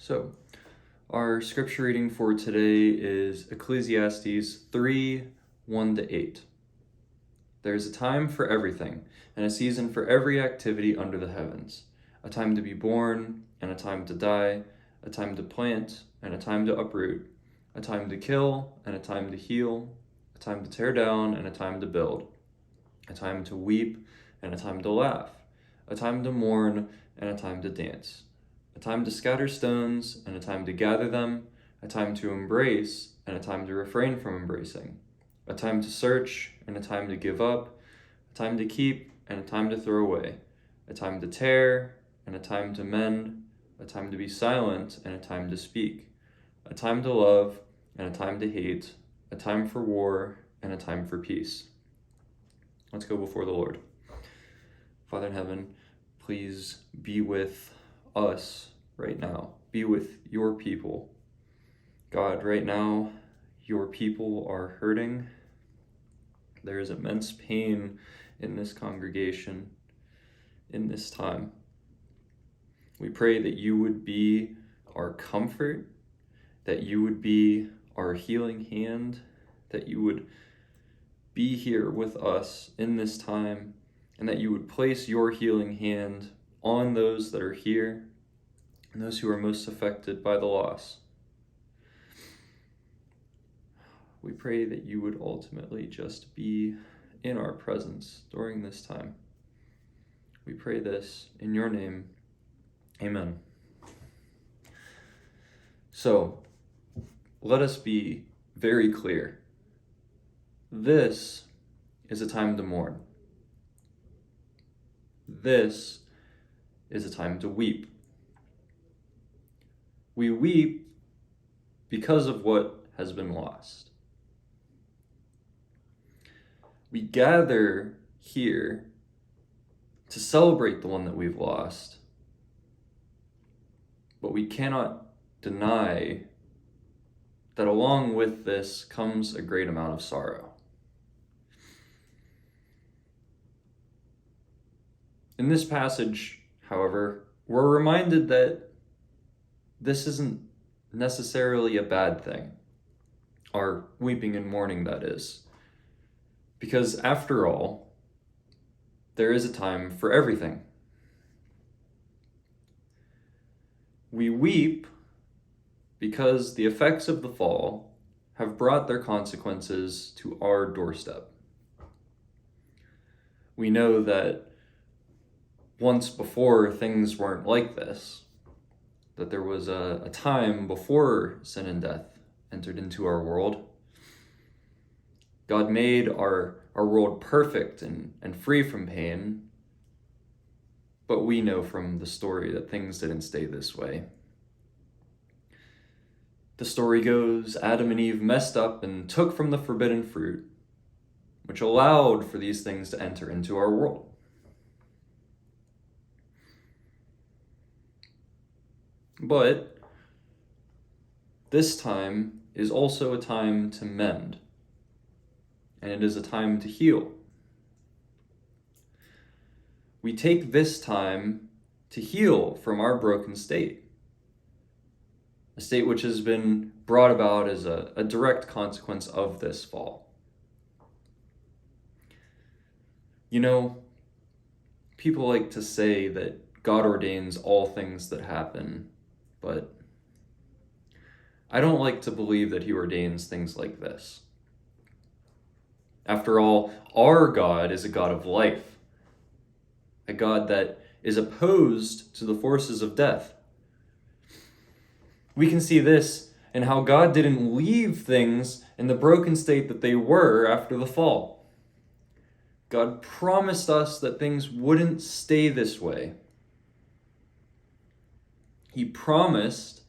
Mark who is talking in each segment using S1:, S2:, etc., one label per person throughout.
S1: So, our scripture reading for today is Ecclesiastes 3:1-8. There is a time for everything, and a season for every activity under the heavens, a time to be born, and a time to die, a time to plant, and a time to uproot, a time to kill, and a time to heal, a time to tear down, and a time to build, a time to weep, and a time to laugh, a time to mourn, and a time to dance, a time to scatter stones, and a time to gather them, a time to embrace, and a time to refrain from embracing, a time to search, and a time to give up, a time to keep, and a time to throw away, a time to tear, and a time to mend, a time to be silent, and a time to speak, a time to love, and a time to hate, a time for war, and a time for peace. Let's go before the Lord. Father in heaven, please be with us right now. Be with your people. God, right now, your people are hurting. There is immense pain in this congregation in this time. We pray that you would be our comfort, that you would be our healing hand, that you would be here with us in this time, and that you would place your healing hand on those that are here and those who are most affected by the loss. We pray that you would ultimately just be in our presence during this time. We pray this in your name. Amen. So, let us be very clear. This is a time to mourn. This is a time to weep. We weep because of what has been lost. We gather here to celebrate the one that we've lost, but we cannot deny that along with this comes a great amount of sorrow. In this passage, however, we're reminded that this isn't necessarily a bad thing. Our weeping and mourning, that is. Because after all, there is a time for everything. We weep because the effects of the fall have brought their consequences to our doorstep. We know that once before things weren't like this, that there was a time before sin and death entered into our world. God made our world perfect and free from pain, but we know from the story that things didn't stay this way. The story goes, Adam and Eve messed up and took from the forbidden fruit, which allowed for these things to enter into our world. But this time is also a time to mend, and it is a time to heal. We take this time to heal from our broken state, a state which has been brought about as a direct consequence of this fall. You know, people like to say that God ordains all things that happen, but I don't like to believe that he ordains things like this. After all, our God is a God of life, a God that is opposed to the forces of death. We can see this in how God didn't leave things in the broken state that they were after the fall. God promised us that things wouldn't stay this way. He promised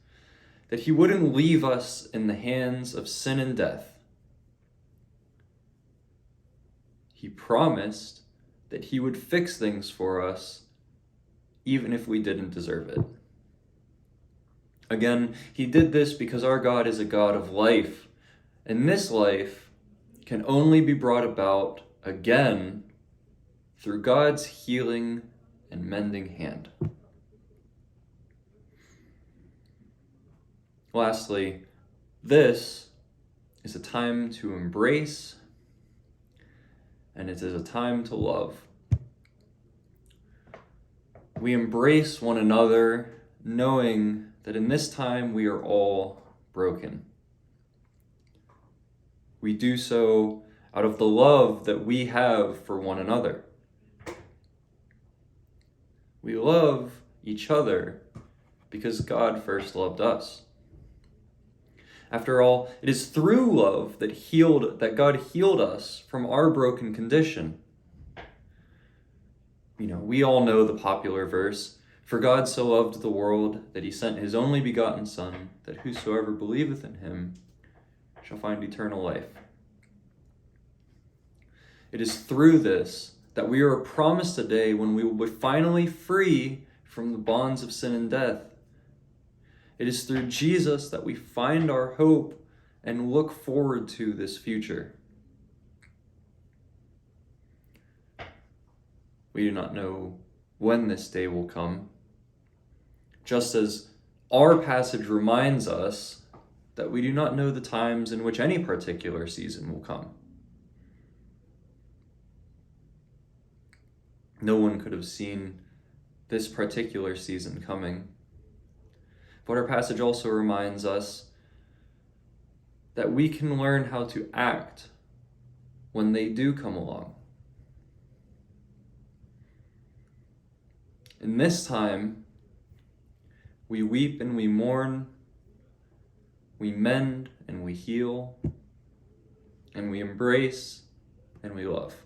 S1: that he wouldn't leave us in the hands of sin and death. He promised that he would fix things for us even if we didn't deserve it. Again, he did this because our God is a God of life, and this life can only be brought about again through God's healing and mending hand. Lastly, this is a time to embrace, and it is a time to love. We embrace one another, knowing that in this time we are all broken. We do so out of the love that we have for one another. We love each other because God first loved us. After all, it is through love that God healed us from our broken condition. We all know the popular verse, "For God so loved the world that he sent his only begotten Son, that whosoever believeth in him shall find eternal life." It is through this that we are promised a day when we will be finally free from the bonds of sin and death. It is through Jesus that we find our hope and look forward to this future. We do not know when this day will come, just as our passage reminds us that we do not know the times in which any particular season will come. No one could have seen this particular season coming. But our passage also reminds us that we can learn how to act when they do come along. In this time, we weep and we mourn, we mend and we heal, and we embrace and we love.